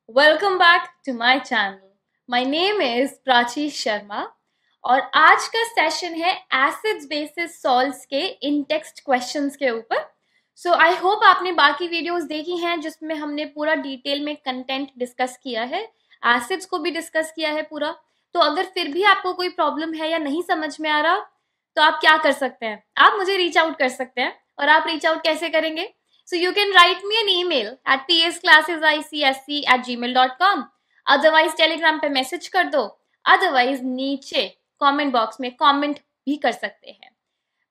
Welcome back to my channel. My name is Prachi Sharma और आज का सेशन है एसिड्स बेसिस सॉल्ट्स के इन टेक्स्ट क्वेश्चंस के ऊपर। सो आई होप आपने बाकी वीडियोस देखी हैं जिसमें हमने पूरा डिटेल में कंटेंट डिस्कस किया है, एसिड्स को भी डिस्कस किया है पूरा। तो अगर फिर भी आपको कोई प्रॉब्लम है या नहीं समझ में आ रहा तो आप क्या कर सकते हैं, आप मुझे रीच आउट कर सकते हैं। और आप रीच आउट कैसे करेंगे? So you can write me an email at psclassesicsc@gmail.com. Otherwise Telegram पे मैसेज कर दो, अदरवाइज नीचे कमेंट बॉक्स में कमेंट भी कर सकते हैं।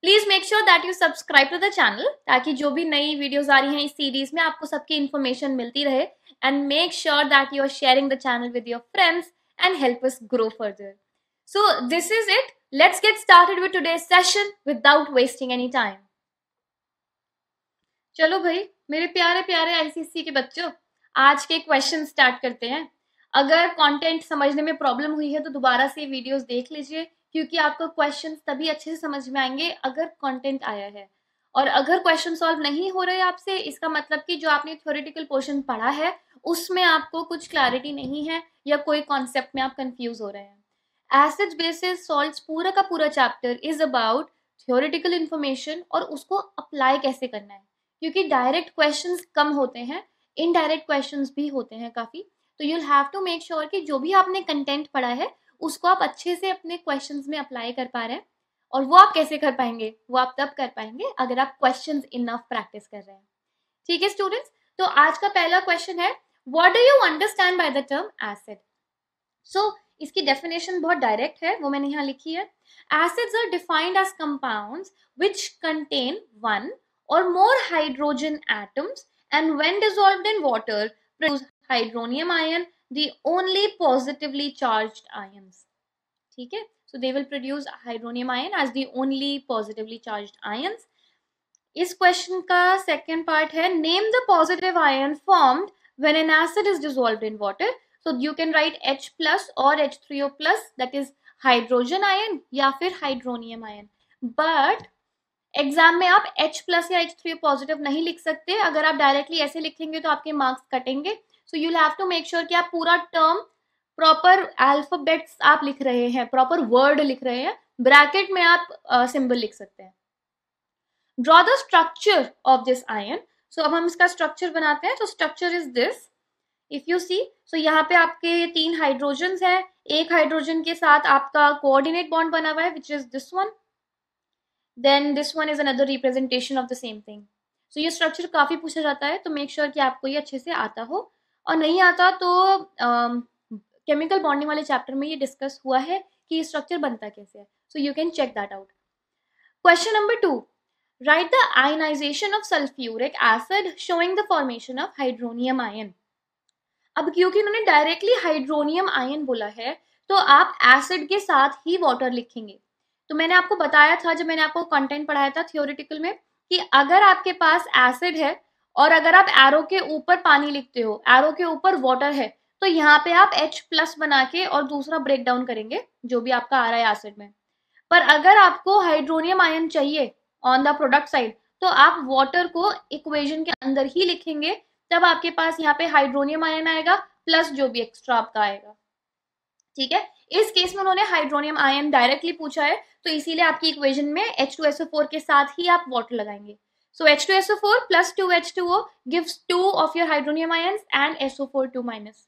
Please make sure that you subscribe to the channel ताकि जो भी नई वीडियोस आ रही हैं इस सीरीज में आपको सबकी इन्फॉर्मेशन मिलती रहे। And make sure that you are sharing the channel with your friends and help us grow further. So this is it. Let's get started with today's session without wasting any time. चलो भाई मेरे प्यारे प्यारे ICSC के बच्चों, आज के question start करते हैं। अगर कंटेंट समझने में प्रॉब्लम हुई है तो दोबारा से वीडियोस देख लीजिए, क्योंकि आपको क्वेश्चंस तभी अच्छे से समझ में आएंगे अगर कंटेंट आया है। और अगर क्वेश्चन सॉल्व नहीं हो रहे आपसे, इसका मतलब कि जो आपने थ्योरेटिकल पोर्शन पढ़ा है उसमें आपको कुछ क्लैरिटी नहीं है या कोई कॉन्सेप्ट में आप कंफ्यूज हो रहे हैं। एसिड्स बेसिस सॉल्ट्स पूरा का पूरा chapter is about theoretical information और उसको अप्लाई कैसे करना है, क्योंकि डायरेक्ट क्वेश्चंस कम होते हैं, इनडायरेक्ट क्वेश्चंस भी होते हैं काफी। तो you have to make sure कि जो भी आपने कंटेंट पढ़ा है उसको आप अच्छे से अपने क्वेश्चंस में अप्लाई कर पा रहे हैं। और वो आप कैसे कर पाएंगे? वो आप तब कर पाएंगे अगर आप क्वेश्चंस इनफ प्रैक्टिस कर रहे हैं। ठीक है स्टूडेंट्स, तो आज का पहला क्वेश्चन है, what do you understand by the term acid? So इसकी डेफिनेशन बहुत डायरेक्ट है, वो मैंने यहाँ लिखी है। Acids are defined as compounds which contain one or more hydrogen atoms and when dissolved in water produce hydronium ion, the only positively charged ions. ठीक है, so they will produce hydronium ion as the only positively charged ions. इस question का second part है, name the positive ion formed when an acid is dissolved in water. So you can write H plus or H3O plus, that is hydrogen ion या फिर hydronium ion. But exam में आप H plus या H3 positive नहीं लिख सकते। अगर आप डायरेक्टली ऐसे लिखेंगे तो आपके मार्क्स कटेंगे। So you have to make sure कि आप पूरा टर्म प्रॉपर अल्फाबेट्स आप लिख रहे हैं, प्रॉपर वर्ड लिख रहे हैं। ब्रैकेट में आप सिंबल लिख सकते हैं। Draw the structure of this ion. So अब हम इसका स्ट्रक्चर बनाते हैं। तो structure is this, if you see. So यहाँ पे आपके 3 हाइड्रोजन है, एक हाइड्रोजन के साथ आपका कोऑर्डिनेट बॉन्ड बना हुआ है which is this one, then this one is another representation of the same thing. So ये स्ट्रक्चर काफी पूछा जाता है, तो मेक श्योर कि आपको ये अच्छे से आता हो। और नहीं आता तो केमिकल बॉन्डिंग वाले चैप्टर में ये डिस्कस हुआ है कि ये स्ट्रक्चर बनता कैसे है। So you can check that out. Question number 2, write the ionization of sulphuric acid showing the formation of hydronium ion. अब क्योंकि उन्होंने डायरेक्टली हाइड्रोनियम आयन बोला है तो आप एसिड के साथ ही वाटर लिखेंगे। तो मैंने आपको बताया था जब मैंने आपको कंटेंट पढ़ाया था थियोरेटिकल में कि अगर आपके पास एसिड है और अगर आप एरो के ऊपर पानी लिखते हो, एरो के ऊपर वाटर है, तो यहाँ पे आप H प्लस बना के और दूसरा ब्रेक डाउन करेंगे जो भी आपका आ रहा है एसिड में। पर अगर आपको हाइड्रोनियम आयन चाहिए ऑन द प्रोडक्ट साइड तो आप वाटर को इक्वेशन के अंदर ही लिखेंगे, तब आपके पास यहाँ पे हाइड्रोनियम आयन आएगा प्लस जो भी एक्स्ट्रा आपका आएगा। ठीक है, इस केस में उन्होंने हाइड्रोनियम आयन डायरेक्टली पूछा है तो इसीलिए आपकी इक्वेशन में H2SO4 के साथ ही आप वाटर लगाएंगे। सो H2SO4 plus 2H2O gives 2 of your hydronium ions and SO4 2 minus.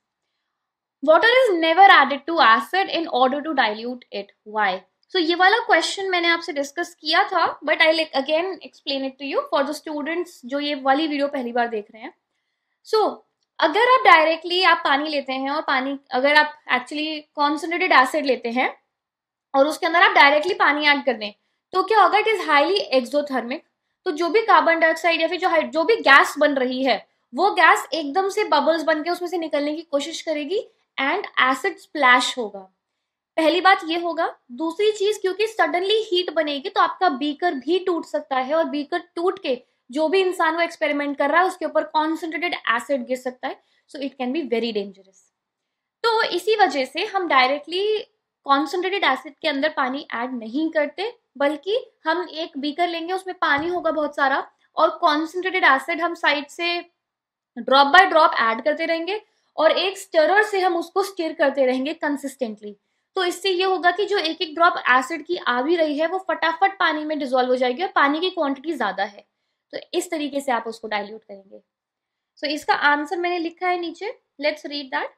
Water is never added to acid in order to dilute it. Why? So ये वाला क्वेश्चन मैंने आपसे डिस्कस किया था, but I again explain it to you for the students जो ये वाली video पहली बार देख रहे हैं। सो अगर आप डायरेक्टली आप पानी लेते हैं और पानी, अगर आप एक्चुअली कॉन्सेंट्रेटेड एसिड लेते हैं और उसके अंदर आप डायरेक्टली पानी ऐड कर दें तो क्या होगा? It is highly exothermic. तो जो भी कार्बन डाइऑक्साइड या फिर जो भी गैस बन रही है वो गैस एकदम से बबल्स बन के उसमें से निकलने की कोशिश करेगी एंड एसिड स्प्लैश होगा। पहली बात ये होगा। दूसरी चीज, क्योंकि सडनली हीट बनेगी तो आपका बीकर भी टूट सकता है और बीकर टूट के जो भी इंसान वो एक्सपेरिमेंट कर रहा है उसके ऊपर कॉन्सेंट्रेटेड एसिड गिर सकता है। So it can be very dangerous. तो इसी वजह से हम डायरेक्टली कॉन्सेंट्रेटेड एसिड के अंदर पानी ऐड नहीं करते, बल्कि हम एक बीकर लेंगे, उसमें पानी होगा बहुत सारा और कॉन्सेंट्रेटेड एसिड हम साइड से ड्रॉप बाय ड्रॉप ऐड करते रहेंगे और एक स्टरर से हम उसको स्टिर करते रहेंगे कंसिस्टेंटली। तो इससे ये होगा कि जो एक एक ड्रॉप एसिड की आ भी रही है वो फटाफट पानी में डिसॉल्व हो जाएगी और पानी की क्वांटिटी ज्यादा है, तो इस तरीके से आप उसको डाइल्यूट करेंगे। सो इसका आंसर मैंने लिखा है नीचे, let's read that.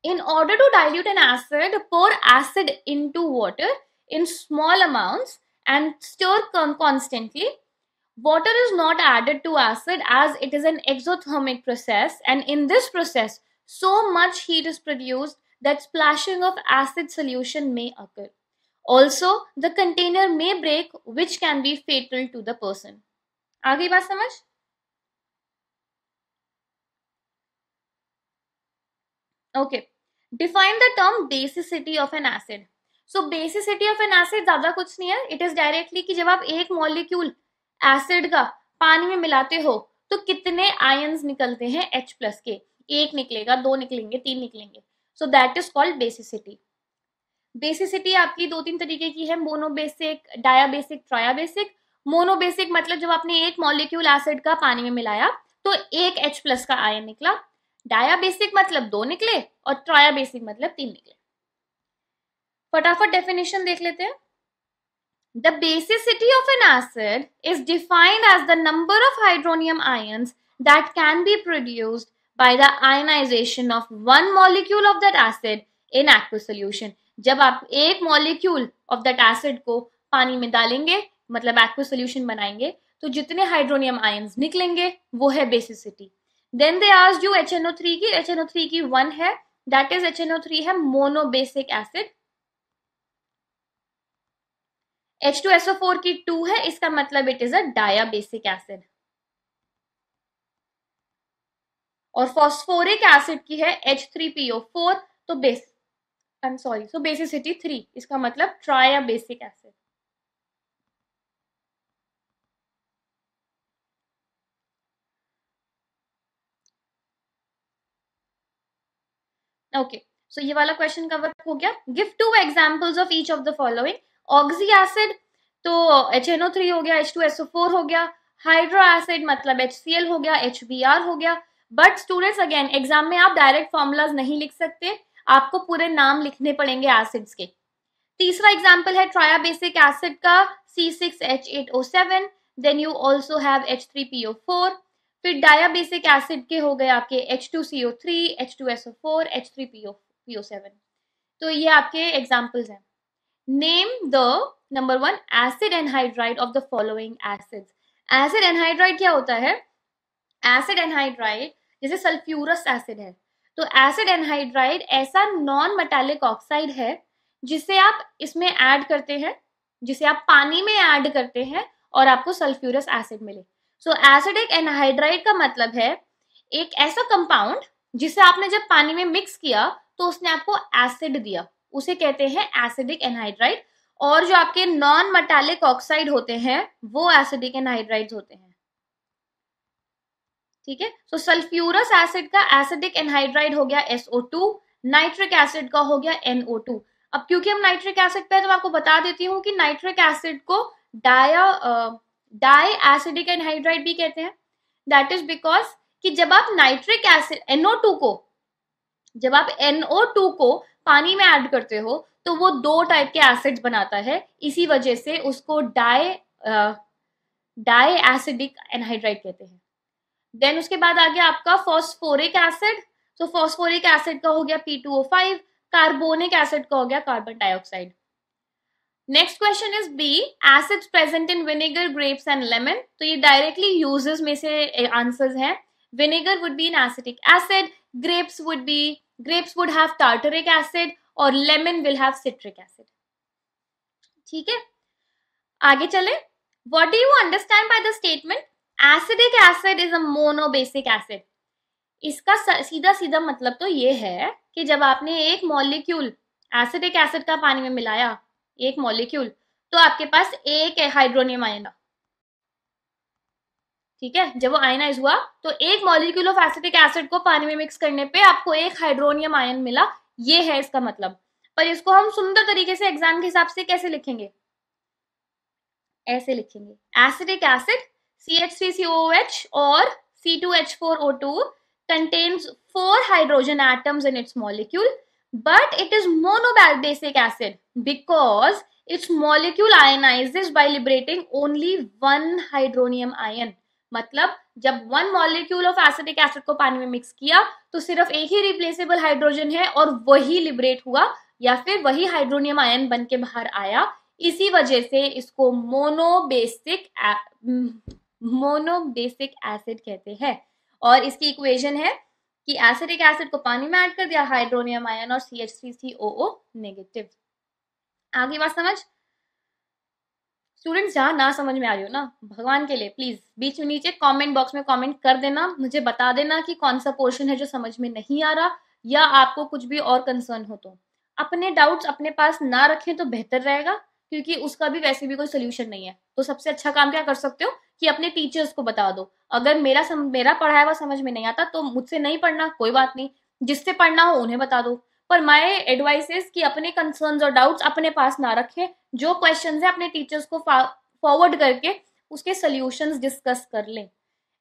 In order to dilute an acid, pour acid into water in small amounts and stir constantly. Water is not added to acid as it is an exothermic process, and in this process, so much heat is produced that splashing of acid solution may occur. Also, the container may break, which can be fatal to the person. आ गई बात समझ? Okay. Define the term basicity of an acid. So basicity of an acid ज्यादा कुछ नहीं है, it is directly कि जब आप एक मॉलिक्यूल एसिड का पानी में मिलाते हो तो कितने आयंस निकलते हैं H प्लस के, एक निकलेगा, दो निकलेंगे, तीन निकलेंगे, so that is called basicity. Basicity आपकी दो तीन तरीके की है, मोनोबेसिक, डायाबेसिक, ट्रायाबेसिक। मोनोबेसिक मतलब जब आपने एक मॉलिक्यूल एसिड का पानी में मिलाया तो एक H प्लस का आयन निकला। डायाबेसिक मतलब दो निकले और ट्रायाबेसिक मतलब तीन निकले। फटाफट डेफिनेशन देख लेते हैं। The basicity of an acid is defined as the number of hydronium ions that can be produced by the ionization of one molecule of that acid in aqueous solution. जब आप एक मॉलिक्यूल ऑफ दैट एसिड को पानी में डालेंगे, मतलब aqueous solution बनाएंगे, तो जितने हाइड्रोनियम आयंस निकलेंगे वो है basicity. Then they asked you HNO3 की, HNO3 की 1 है, दैट इज HNO3 है मोनोबेसिक एसिड। H2SO4 की 2 है, इसका मतलब it is a dibasic acid. और फॉस्फोरिक एसिड की है H3PO4, तो सो बेसिसिटी 3, इसका मतलब ट्रायाबेसिक एसिड। ओके, सो ये वाला क्वेश्चन कवर हो गया। Give 2 examples of each of the following. Oxy acid तो HNO3 हो गया, H2SO4 हो गया, हाइड्रो एसिड मतलब HCl हो गया, HBr हो गया। बट स्टूडेंट्स अगेन एग्जाम में आप डायरेक्ट फॉर्मूलाज नहीं लिख सकते, आपको पूरे नाम लिखने पड़ेंगे एसिड्स के। तीसरा एग्जाम्पल है ट्रायाबेसिक एसिड का C6H8O7, then you also have H3PO4। फिर डायाबेसिक एसिड के हो गए आपके H2CO3, H2SO4, H3PO7। तो ये आपके एग्जाम्पल्स हैं। Name the number 1 acid anhydride of the following acids. Acid anhydride क्या होता है? एसिड एनहाइड्राइड जैसे सल्फ्यूरस एसिड है, तो एसिड एनहाइड्राइड ऐसा नॉन मेटालिक ऑक्साइड है जिसे आप इसमें ऐड करते हैं, जिसे आप पानी में ऐड करते हैं और आपको सल्फ्यूरस एसिड मिले। सो एसिडिक एनहाइड्राइड का मतलब है एक ऐसा कंपाउंड जिसे आपने जब पानी में मिक्स किया तो उसने आपको एसिड दिया, उसे कहते हैं एसिडिक एनहाइड्राइड। और जो आपके नॉन मेटालिक ऑक्साइड होते हैं वो एसिडिक एनहाइड्राइड्स होते हैं। ठीक है, सो सल्फ्यूरस एसिड का एसिडिक एनहाइड्राइड हो गया SO2, नाइट्रिक एसिड का हो गया NO2। अब क्योंकि हम नाइट्रिक एसिड पे तो आपको बता देती हूँ कि नाइट्रिक एसिड को डाई एसिडिक एनहाइड्राइड भी कहते हैं। दैट इज बिकॉज कि जब आप नाइट्रिक एसिड NO2 को, जब आप NO2 को पानी में ऐड करते हो तो वो दो टाइप के एसिड्स बनाता है, इसी वजह से उसको डाई एसिडिक एनहाइड्राइड कहते हैं। देन उसके बाद आ गया आपका फॉस्फोरिक एसिड। तो फॉस्फोरिक एसिड का हो गया P2O5, कार्बोनिक एसिड का हो गया carbon dioxide. Next question is B, acids present in vinegar, grapes and lemon. तो ये डायरेक्टली यूजेस में से आंसर्स हैं। Vinegar would be an acetic acid, grapes would have tartaric acid और lemon will have citric acid. ठीक है, आगे चले। What do you understand by the statement acidic acid is a monobasic acid? इसका सीधा सीधा मतलब तो ये है कि जब आपने एक मॉलिक्यूल एसिडिक एसिड का पानी में मिलाया, एक मॉलिक्यूल, तो आपके पास एक हाइड्रोनियम आयन। ठीक है, जब वो आयनाइज हुआ तो एक मॉलिक्यूल ऑफ एसिटिक एसिड को पानी में मिक्स करने पे आपको एक हाइड्रोनियम आयन मिला, ये है इसका मतलब। पर इसको हम सुंदर तरीके से एग्जाम के हिसाब से कैसे लिखेंगे? ऐसे लिखेंगे, एसिडिक एसिड CH3COOH और C2H4O2 contains 4 hydrogen atoms in its molecule, but it is monobasic acid because its molecule ionizes by liberating only 1 hydronium ion. मतलब जब 1 molecule of acetic acid को पानी में मिक्स किया तो सिर्फ एक ही रिप्लेसेबल हाइड्रोजन है और वही लिबरेट हुआ या फिर वही हाइड्रोनियम आयन बन के बाहर आया. इसी वजह से इसको मोनोबेसिक एसिड कहते हैं. और इसकी इक्वेशन है कि एसिटिक एसिड को पानी में ऐड कर दिया, हाइड्रोनियम आयन और CH3COO नेगेटिव. आगे बात समझ. स्टूडेंट्स जहाँ ना समझ में आ रही हो ना, भगवान के लिए प्लीज बीच में नीचे कमेंट बॉक्स में कमेंट कर देना, मुझे बता देना कि कौन सा पोर्शन है जो समझ में नहीं आ रहा या आपको कुछ भी और कंसर्न हो. तो अपने डाउट्स अपने पास ना रखें तो बेहतर रहेगा, क्योंकि उसका भी वैसे भी कोई सोल्यूशन नहीं है. तो सबसे अच्छा काम क्या कर सकते हो कि अपने टीचर्स को बता दो. अगर मेरा पढ़ाया हुआ समझ में नहीं आता तो मुझसे नहीं पढ़ना, कोई बात नहीं, जिससे पढ़ना हो उन्हें बता दो. पर माय एडवाइस इज कि अपने कंसर्न्स और डाउट्स अपने पास ना रखें. जो क्वेश्चंस है अपने टीचर्स को फॉरवर्ड करके उसके सॉल्यूशंस डिस्कस कर लें.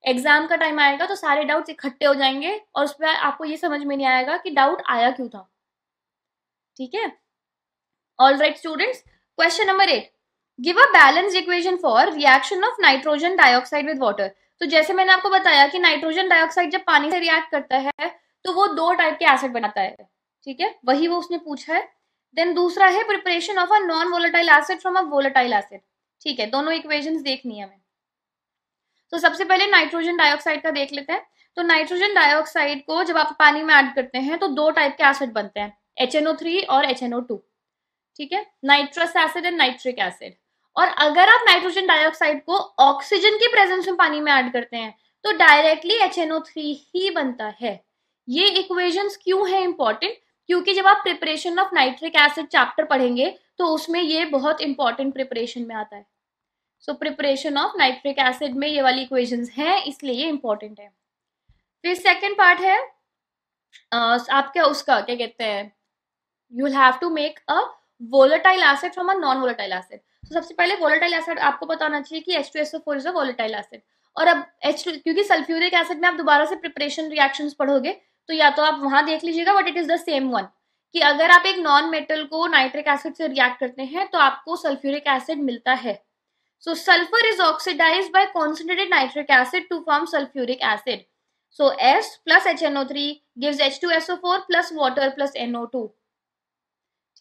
एग्जाम का टाइम आएगा तो सारे डाउट्स इकट्ठे हो जाएंगे और उसमें आपको ये समझ में नहीं आएगा कि डाउट आया क्यों था. ठीक है. All right students, question number 8. Give a balanced equation for reaction of nitrogen dioxide with water. तो जैसे मैंने आपको बताया कि नाइट्रोजन डाइऑक्साइड जब पानी से रिएक्ट करता है तो वो 2 टाइप के एसिड बनाता है. ठीक है, वही वो उसने पूछा है. देन दूसरा है preparation of a non volatile acid from a volatile acid. ठीक है, दोनों इक्वेशंस देखनी है हमें. तो सबसे पहले नाइट्रोजन डाइऑक्साइड का देख लेते हैं. तो नाइट्रोजन डाइऑक्साइड को जब आप पानी में ऐड करते हैं तो 2 टाइप के एसिड बनते हैं, HNO3 और HNO2. ठीक है, nitrous acid and nitric acid. और अगर आप नाइट्रोजन डाइऑक्साइड को ऑक्सीजन की प्रेजेंस में पानी में ऐड करते हैं तो डायरेक्टली HNO3 ही बनता है. ये इक्वेशंस क्यों है इंपॉर्टेंट? क्योंकि जब आप preparation of nitric acid chapter पढ़ेंगे तो उसमें ये बहुत इंपॉर्टेंट प्रिपरेशन में आता है. So preparation of nitric acid में ये वाली इक्वेशंस हैं, इसलिए ये इंपॉर्टेंट है. फिर सेकेंड पार्ट है आपका उसका क्या कहते हैं, you will have to make a volatile acid from a non volatile acid. तो सबसे पहले वोलेटाइल एसिड आपको पता होना चाहिए कि H2SO4 is a volatile acid. और अब क्योंकि सल्फ्यूरिक एसिड में आप दोबारा से प्रिपरेशन रिएक्शंस पढ़ोगे तो या तो आप वहां देख लीजिएगा, but it is the same one, कि अगर आप एक नॉन मेटल को नाइट्रिक एसिड से रिएक्ट करते हैं तो आपको सल्फ्यूरिक एसिड मिलता है. So sulphur is oxidized by concentrated nitric acid to form sulphuric acid. So S plus HNO3 gives H2SO4 plus water plus NO2.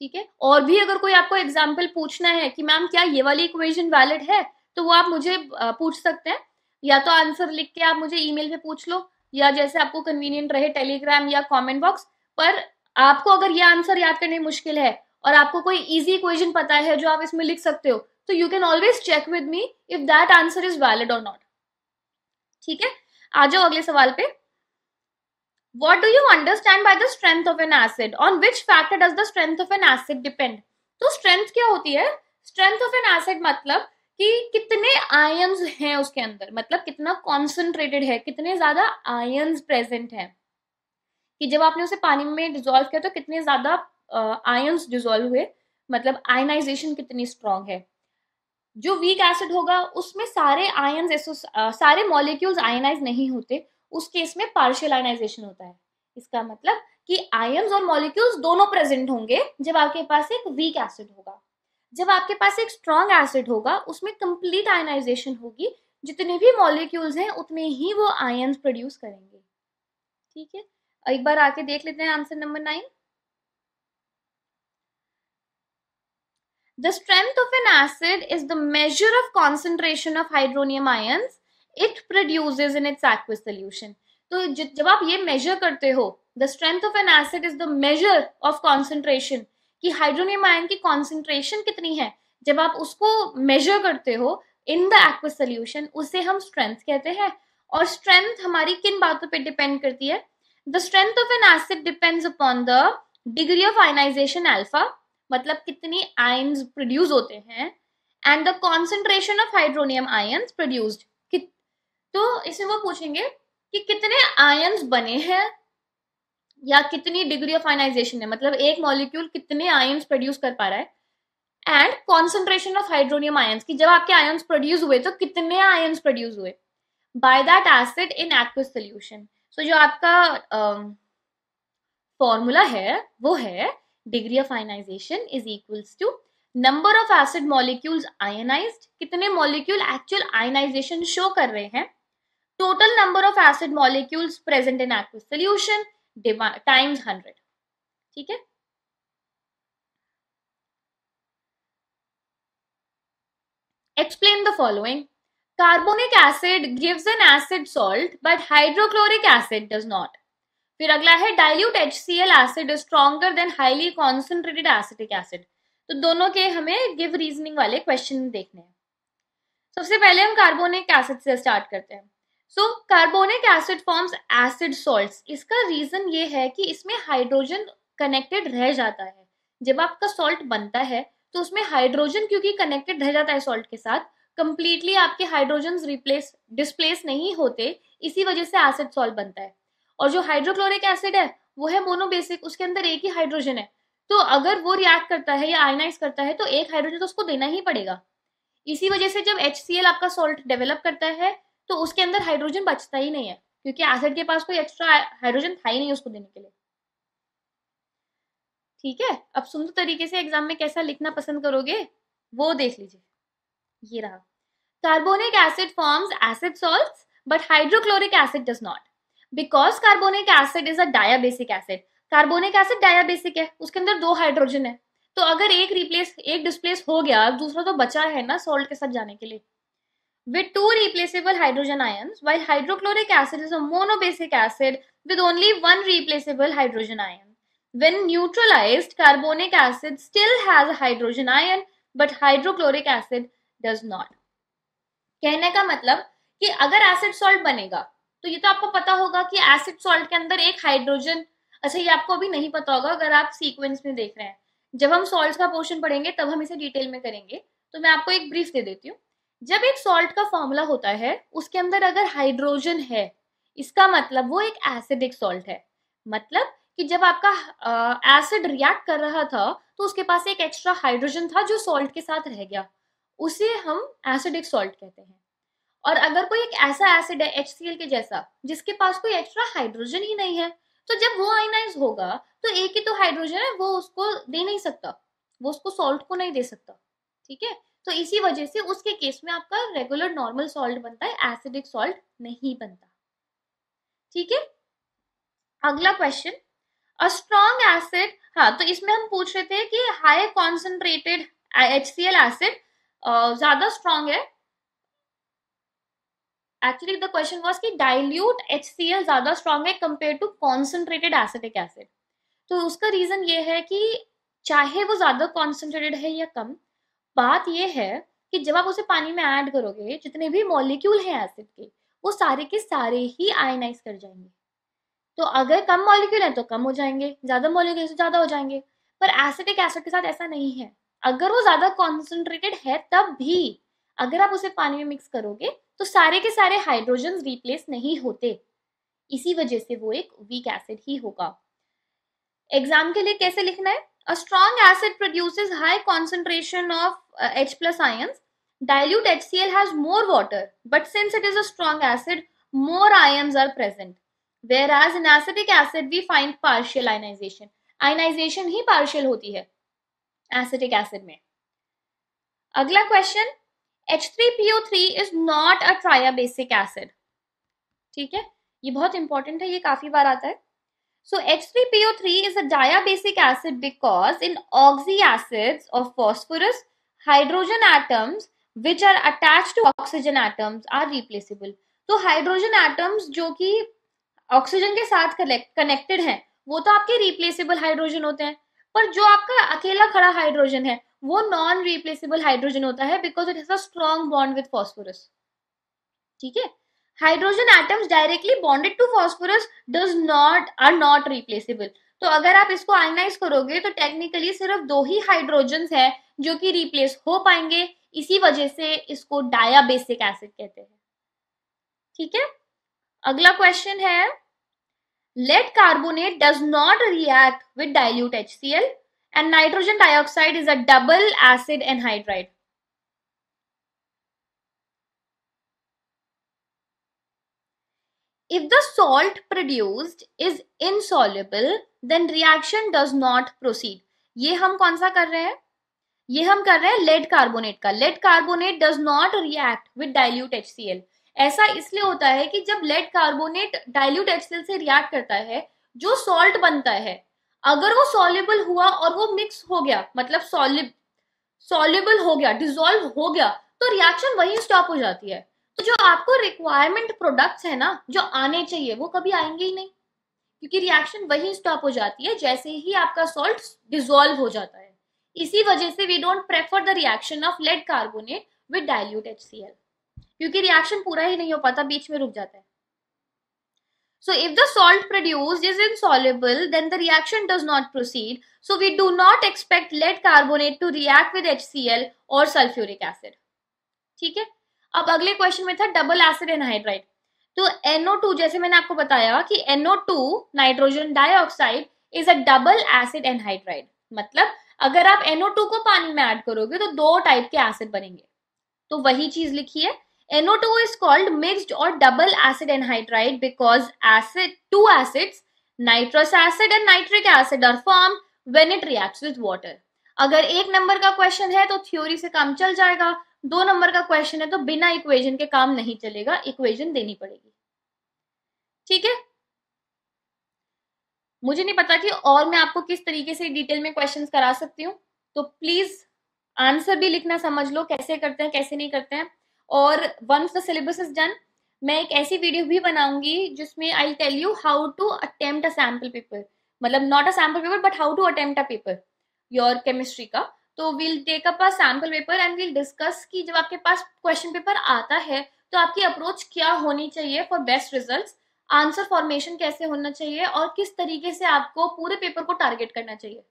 ठीक है. और भी अगर कोई आपको एग्जाम्पल पूछना है कि मैम क्या ये वाली इक्वेशन वैलिड है, तो वो आप मुझे पूछ सकते हैं. या तो आंसर लिख के आप मुझे ईमेल पे पूछ लो, या जैसे आपको कन्वीनियंट रहे टेलीग्राम या कमेंट बॉक्स पर. आपको अगर ये आंसर याद करने में मुश्किल है और आपको कोई इजी इक्वेशन पता है जो आप इसमें लिख सकते हो, तो you can always check with me if that answer is valid और नॉट. ठीक है, आ जाओ अगले सवाल पे. What do you understand by the strength of an acid? On which factor does the strength of an acid depend? तो strength क्या होती है? Strength of an acid मतलब कि कितने आयंस हैं उसके अंदर, मतलब कितना कॉन्सेंट्रेटेड है, कितने ज्यादा आयंस प्रेजेंट हैं. कि जब आपने उसे पानी में डिजोल्व किया तो कितने ज्यादा आयंस डिजोल्व हुए, मतलब आयनाइजेशन कितनी स्ट्रांग है. जो वीक एसिड होगा उसमें सारे आयंस सारे मॉलिक्यूल्स आयनाइज नहीं होते, उस केस में पार्शियल आयनाइजेशन होता है. इसका मतलब कि आयंस और मॉलिक्यूल्स दोनों प्रेजेंट होंगे जब आपके पास एक वीक एसिड होगा. जब आपके पास एक स्ट्रॉन्ग एसिड होगा उसमें कंप्लीट आयनाइजेशन होगी, जितने भी मॉलिक्यूल्स हैं उतने ही वो आयंस प्रोड्यूस करेंगे. ठीक है, एक बार आके देख लेते हैं answer number 9. The strength of an acid is the measure of concentration of hydronium ions it produces in its aqueous solution. तो जब आप ये measure करते हो, the strength of an acid is the measure of concentration, कि hydronium ion की concentration कितनी है, जब आप उसको measure करते हो in the aqueous solution, उसे हम strength कहते हैं. और strength हमारी किन बातों पे depend करती है? The strength of an acid depends upon the degree of ionization alpha, मतलब कितनी आयंस प्रोड्यूस होते हैं, and the concentration of hydronium ions produced. तो इसमें वो पूछेंगे कि कितने आयंस बने हैं या कितनी डिग्री ऑफ आयनाइजेशन है, मतलब एक मॉलिक्यूल कितने आयंस प्रोड्यूस कर पा रहा है, and concentration of hydronium ions, कि जब आपके आयंस प्रोड्यूस हुए तो कितने आयंस प्रोड्यूस हुए by that acid in aqueous solution. So जो आपका फॉर्मूला है वो है degree of ionization is equals to number of acid molecules ionized, कितने मॉलिक्यूल एक्चुअल आयनाइजेशन शो कर रहे हैं, total number of acid molecules present in aqueous solution times 100। ठीक है, explain the following. Carbonic acid gives an acid salt but hydrochloric acid does not. फिर अगला है dilute HCl acid is stronger than highly concentrated acetic acid. तो दोनों के हमें give reasoning वाले क्वेश्चन देखने हैं। सबसे पहले हम कार्बोनिक एसिड से स्टार्ट करते हैं। So carbonic acid forms acid salts. इसका रीजन ये है कि इसमें हाइड्रोजन कनेक्टेड रह जाता है। जब आपका सॉल्ट बनता है तो उसमें हाइड्रोजन क्योंकि कनेक्टेड रह जाता है सॉल्ट के साथ, कंप्लीटली आपके हाइड्रोजन डिस्प्लेस नहीं होते, इसी वजह से एसिड सॉल्ट बनता है। और जो हाइड्रोक्लोरिक एसिड है वो है मोनोबेसिक, उसके अंदर एक ही हाइड्रोजन है, तो अगर वो रिएक्ट करता है या आयनाइज करता है तो एक हाइड्रोजन तो उसको देना ही पड़ेगा। इसी वजह से जब HCl आपका सॉल्ट डेवलप करता है तो उसके अंदर हाइड्रोजन बचता ही नहीं है, क्योंकि एसिड के पास कोई एक्स्ट्रा हाइड्रोजन था ही नहीं उसको देने के लिए। ठीक है, अब सुंदर तरीके से एग्जाम में कैसा लिखना पसंद करोगे वो देख लीजिए। ये रहा, carbonic acid forms acid salts but hydrochloric acid does not, because carbonic acid is a dibasic acid. Carbonic acid dibasic है, उसके अंदर 2 हाइड्रोजन है, तो अगर एक डिस्प्लेस हो गया, दूसरा तो बचा है ना सॉल्ट के साथ जाने के लिए। with 2 replaceable hydrogen ions, while hydrochloric acid is a monobasic acid with only 1 replaceable hydrogen ion. When neutralized, carbonic acid still has a hydrogen ion, but hydrochloric acid does not. कहने का मतलब कि अगर एसिड सॉल्ट बनेगा तो ये तो आपको पता होगा कि एसिड सॉल्ट के अंदर एक हाइड्रोजन, अच्छा ये आपको अभी नहीं पता होगा अगर आप सीक्वेंस में देख रहे हैं, जब हम सॉल्ट्स का पोर्शन पढ़ेंगे तब हम इसे डिटेल में करेंगे, तो मैं आपको एक ब्रीफ दे देती हूँ। जब एक सॉल्ट का फॉर्मूला होता है उसके अंदर अगर हाइड्रोजन है, इसका मतलब वो एक एसिडिक सॉल्ट है। मतलब कि जब आपका एसिड रिएक्ट कर रहा था तो उसके पास एक एक्स्ट्रा हाइड्रोजन था जो सॉल्ट के साथ रह गया, उसे हम एसिडिक सॉल्ट कहते हैं। और अगर कोई एक ऐसा एसिड है HCl के जैसा जिसके पास कोई एक्स्ट्रा हाइड्रोजन ही नहीं है, तो जब वो आयनाइज होगा तो एक ही तो हाइड्रोजन है, वो उसको दे नहीं सकता, वो उसको सॉल्ट को नहीं दे सकता। ठीक है, तो इसी वजह से उसके केस में आपका रेगुलर नॉर्मल सॉल्ट बनता है, एसिडिक सॉल्ट नहीं बनता। ठीक है, अगला क्वेश्चन, अ स्ट्रॉन्ग एसिड, हाँ तो इसमें हम पूछ रहे थे कि हाई कॉन्सेंट्रेटेड HCl एसिड ज्यादा स्ट्रॉन्ग है। एक्चुअली द क्वेश्चन वाज कि डाइल्यूट HCl ज्यादा स्ट्रॉन्ग है compare to concentrated acidic acid. तो उसका रीजन ये है कि चाहे वो ज्यादा कॉन्सेंट्रेटेड है या कम, बात ये है कि जब आप उसे पानी में ऐड करोगे, जितने भी मॉलिक्यूल हैं एसिड के वो सारे के सारे ही आयनाइज कर जाएंगे। तो अगर कम मॉलिक्यूल है तो कम हो जाएंगे, ज्यादा मॉलिक्यूल से ज्यादा हो जाएंगे। पर एसिडिक एसिड के साथ ऐसा नहीं है, अगर वो ज्यादा कॉन्सेंट्रेटेड है तब भी अगर आप उसे पानी में मिक्स करोगे तो सारे के सारे हाइड्रोजन रिप्लेस नहीं होते, इसी वजह से वो एक वीक एसिड ही होगा। एग्जाम के लिए कैसे लिखना है, a strong acid produces high concentration of H plus ions. Dilute HCl has more water, but since it is a strong acid, more ions are present. Whereas in acetic acid we find partial ionization. Ionization he partial होती है acetic acid में। अगला question, H3PO3 is not a triabasic acid. ठीक है, ये बहुत important है, ये काफी बार आता है। So H3PO3 is a diabasic acid because in oxy acids of phosphorus, hydrogen atoms which are attached to oxygen atoms are replaceable. तो हाइड्रोजन एटम्स जो कि ऑक्सीजन के साथ कनेक्टेड हैं वो तो आपके रिप्लेसेबल हाइड्रोजन होते हैं, पर जो आपका अकेला खड़ा हाइड्रोजन है वो नॉन रिप्लेसेबल हाइड्रोजन होता है because it has a strong bond with phosphorus. ठीक है, hydrogen atoms directly bonded to phosphorus are not replaceable. तो अगर आप इसको आयनाइज करोगे तो टेक्निकली सिर्फ 2 ही हाइड्रोजन्स हैं जो कि रिप्लेस हो पाएंगे, इसी वजह से इसको डायाबेसिक एसिड कहते हैं। ठीक है, अगला क्वेश्चन है, lead carbonate does not react with dilute HCl and nitrogen dioxide is a double acid anhydride. if the salt produced is insoluble then reaction does not proceed. ये हम कौन सा कर रहे हैं? ये हम कर रहे हैं लेड कार्बोनेट का. Lead carbonate does not react with dilute HCl. ऐसा इसलिए होता है कि जब लेड कार्बोनेट डाइल्यूट HCl से रिएक्ट करता है, जो सॉल्ट बनता है, अगर वो सॉल्युबल हुआ और वो मिक्स हो गया, मतलब सॉल्युबल हो गया, डिसॉल्व हो गया, तो रिएक्शन वहीं स्टॉप हो जाती है. तो जो आपको रिक्वायरमेंट प्रोडक्ट्स है ना, जो आने चाहिए, वो कभी आएंगे ही नहीं, क्योंकि रिएक्शन वहीं स्टॉप हो जाती है जैसे ही आपका सॉल्ट डिसॉल्व हो जाता है. इसी वजह से we don't prefer the reaction of lead carbonate with dilute HCl, क्योंकि रिएक्शन पूरा ही नहीं हो पाता, बीच में रुक जाता है. So if the salt produced is insoluble, then the reaction does not proceed. So we do not expect lead carbonate to react with HCl or sulfuric acid. ठीक है. अब अगले क्वेश्चन में था डबल एसिड एनहाइड्राइड. तो NO2, जैसे मैंने आपको बताया कि NO2 nitrogen dioxide is a double acid anhydride. मतलब अगर आप NO2 को पानी में ऐड करोगे तो दो टाइप के एसिड बनेंगे. तो वही चीज लिखी है. NO2 is called mixed or double acid anhydride because two acids, nitrous acid and nitric acid, are formed when it reacts with water. अगर एक नंबर का क्वेश्चन है तो थ्योरी से काम चल जाएगा. 2 नंबर का क्वेश्चन है तो बिना इक्वेशन के काम नहीं चलेगा, इक्वेशन देनी पड़ेगी. ठीक है. मुझे नहीं पता कि और मैं आपको किस तरीके से डिटेल में क्वेश्चंस करा सकती हूँ, तो प्लीज आंसर भी लिखना समझ लो, कैसे करते हैं कैसे नहीं करते हैं. और once the syllabus is done, मैं एक ऐसी वीडियो भी बनाऊंगी जिसमें I tell you how to attempt a sample paper, मतलब not a sample paper but how to attempt a paper your chemistry का. तो we'll take up a sample paper and we'll discuss कि जब आपके पास question paper आता है तो आपकी अप्रोच क्या होनी चाहिए for best results, answer formation कैसे होना चाहिए और किस तरीके से आपको पूरे पेपर को टारगेट करना चाहिए.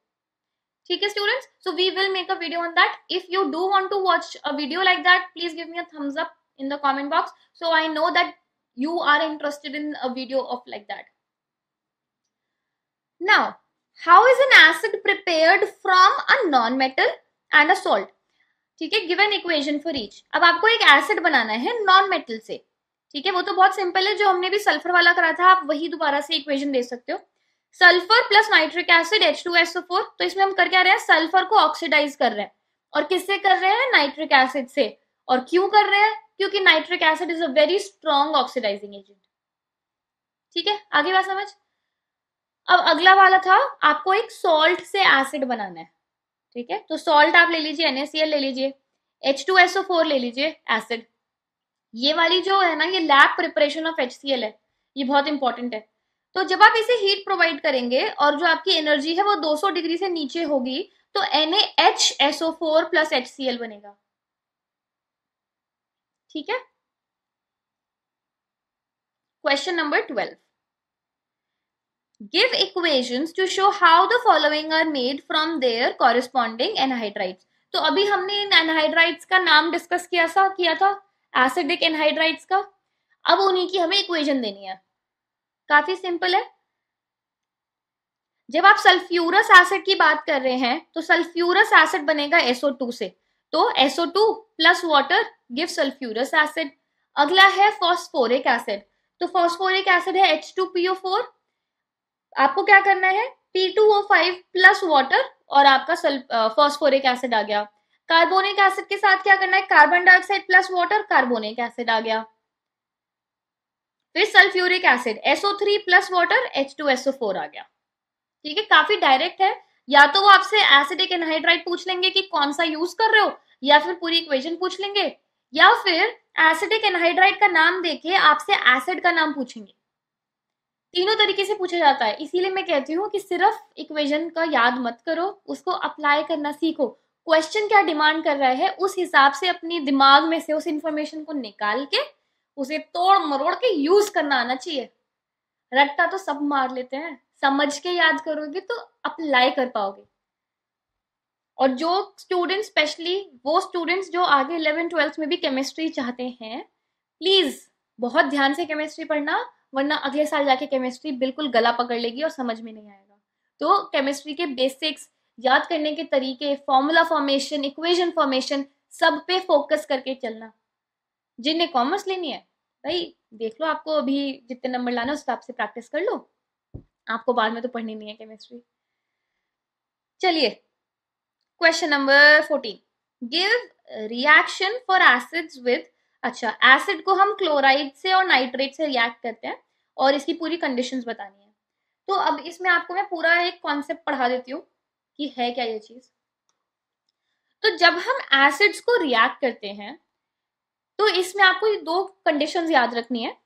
ठीक है students, so we will make a video on that. If you do want to watch a video like that, please give me a thumbs up in the comment box so I know that you are interested in a video of like that. Now, how is an acid prepared from a non-metal and a salt? ठीक है, given equation for each. अब आपको एक acid बनाना है non metal से. ठीक है, वो तो बहुत सिंपल है, जो हमने भी सल्फर वाला करा था, आप वही दोबारा से इक्वेशन दे सकते हो. Sulphur plus nitric acid H2SO4. तो इसमें हम कर क्या रहे हैं, सल्फर को ऑक्सीडाइज कर रहे हैं. और किससे कर रहे हैं, नाइट्रिक एसिड से. और क्यों कर रहे हैं, क्योंकि nitric acid is a very strong oxidizing agent. ठीक है, आगे बात समझ. अब अगला वाला था, आपको एक सॉल्ट से एसिड बनाना है. ठीक है, तो सॉल्ट आप ले लीजिए, NaCl ले लीजिए, H2SO4 ले लीजिए एसिड. ये वाली जो है ना, ये लैब प्रिपरेशन ऑफ HCl है, ये बहुत इंपॉर्टेंट है. तो जब आप इसे हीट प्रोवाइड करेंगे और जो आपकी एनर्जी है वो 200 डिग्री से नीचे होगी, तो NaHSO4 प्लस HCl बनेगा. ठीक है. Question number 12. Give equations to show how the following are made from their corresponding anhydrides. तो अभी हमने इन एनहाइड्राइड्स का नाम डिस्कस किया था एसिडिक एनहाइड्राइड्स का. अब उन्हीं की हमें इक्वेशन देनी है. काफी सिंपल है. जब आप सल्फ्यूरस एसिड की बात कर रहे हैं तो सल्फ्यूरस एसिड बनेगा SO2 से. तो SO2 plus water give sulphurous acid. अगला है फॉस्फोरिक एसिड. तो फॉस्फोरिक एसिड है H2PO4. आपको क्या करना है, P2O5 प्लस वाटर और आपका फॉस्फोरिक एसिड आ गया. कार्बोनिक एसिड के साथ क्या करना है, carbon dioxide plus water, carbonic acid आ गया. फिर sulphuric acid SO3 plus water, H2SO4 आ गया. ठीक है, काफी डायरेक्ट है. या तो वो आपसे एसिडिक एनहाइड्राइड पूछ लेंगे कि कौन सा यूज कर रहे हो, या फिर पूरी इक्वेशन पूछ लेंगे, या फिर एसिडिक एनहाइड्राइड का नाम देके आपसे एसिड का नाम पूछेंगे. तीनों तरीके से पूछा जाता है. इसीलिए मैं कहती हूँ कि सिर्फ इक्वेशन का याद मत करो, उसको अप्लाई करना सीखो. क्वेश्चन क्या डिमांड कर रहा है उस हिसाब से अपनी दिमाग में से उस इंफॉर्मेशन को निकाल के उसे तोड़ मरोड़ के यूज करना आना चाहिए. रट्टा तो सब मार लेते हैं, समझ के याद करोगे तो अप्लाई कर पाओगे. और जो स्टूडेंट्स, स्पेशली वो स्टूडेंट्स जो आगे 11th-12th में भी केमिस्ट्री चाहते हैं, प्लीज बहुत ध्यान से केमिस्ट्री पढ़ना, वरना अगले साल जाके केमिस्ट्री बिल्कुल गला पकड़ लेगी और समझ में नहीं आएगा. तो केमिस्ट्री के बेसिक्स याद करने के तरीके, फॉर्मूला फॉर्मेशन, इक्वेशन फॉर्मेशन, सब पे फोकस करके चलना. जिन्हें कॉमर्स लेनी है भाई देख लो, आपको अभी जितने नंबर लाना है उस हिसाब से प्रैक्टिस कर लो, आपको बाद में तो पढ़नी नहीं है केमिस्ट्री। चलिए, question number 14, give reaction for acids with, अच्छा एसिड को हम क्लोराइड से और नाइट्रेट से रिएक्ट करते हैं और इसकी पूरी कंडीशंस बतानी है। तो अब इसमें आपको मैं पूरा एक कॉन्सेप्ट पढ़ा देती हूँ कि है क्या ये चीज। तो जब हम एसिड्स को रिएक्ट करते हैं तो इसमें आपको ये दो कंडीशंस याद रखनी है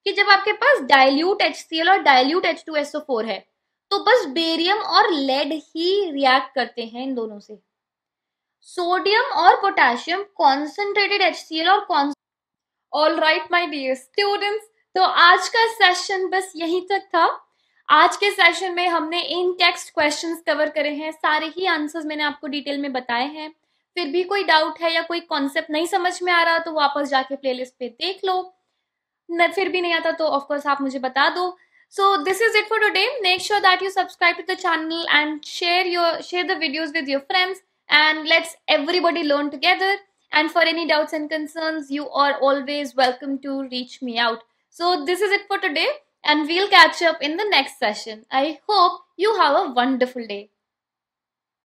कि जब आपके पास डाइल्यूट HCl और डाइल्यूट H2SO4 है तो बस बेरियम और लेड ही रिएक्ट करते हैं इन दोनों से। सोडियम और पोटेशियम कॉन्सेंट्रेटेड HCl और all right my dear students, तो आज का सेशन बस यहीं तक था। आज के सेशन में हमने इन टेक्स्ट क्वेश्चंस कवर करे हैं, सारे ही आंसर्स मैंने आपको डिटेल में बताए हैं। फिर भी कोई डाउट है या कोई कॉन्सेप्ट नहीं समझ में आ रहा तो वापस जाके प्लेलिस्ट पे देख लो, फिर भी नहीं आता तो ऑफकोर्स आप मुझे बता दो। So this is it for today. Make sure that you subscribe to the channel and share the videos with your friends and let's everybody learn together. And for any doubts and concerns, you are always welcome to reach me out. So this is it for today and we'll catch up in the next session. I hope you have a wonderful day.